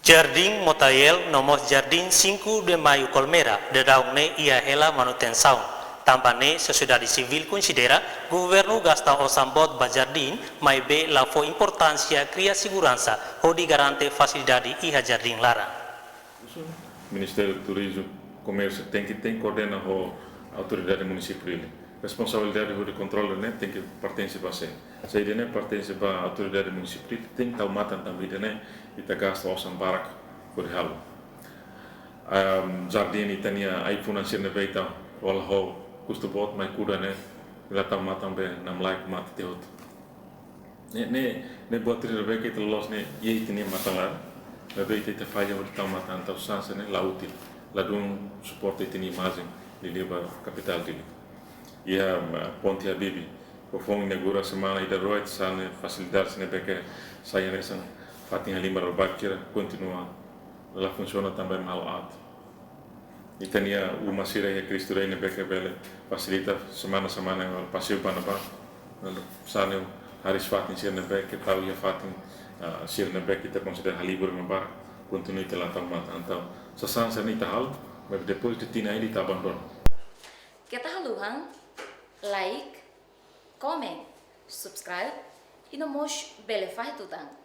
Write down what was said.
Jardim Motael nomos Jardim 5 de Maio Colmera, de daungne ia hela manutenção. Tampane sociedade civil considera governo gasta o sambot ba jardim, mas be la fo importância cria segurança, onde garante facilidade ia jardim lara. Ministério do Turismo, Comércio tem que coordenar a autoridade municipal. Responsabilidade de controle né tem que participar sempre. Se ele não participa a autoridade municipal tem que tomar também né e tá gasta o sambarak por halo. Jardim ini tania ai finansiar nebeita walho custo bot mai kuda né ela tomar também nam like mat teot. Ne buat terlebih kita los ne ye tini matalar. Lebih kita falha de tomar tanta usança né lauti. Ladun suporte tini imagem de leva capital dele. E a Ponte Habibi, o fundo inaugura semana e da noite são facilidades né porque saem nessa fatinha lima do Bakira continua ela funciona também mal alto e tenia uma série de Cristo Rei né porque bela facilita semana passeio para napa são haris fatin sir né porque tahu ya fatin sir né porque kita considera halibur napa continua ela tamat então sasan ni tahal mas depois de tina ele tá abandono kita haluhan like, comment, subscribe e não mos bele faz tudo.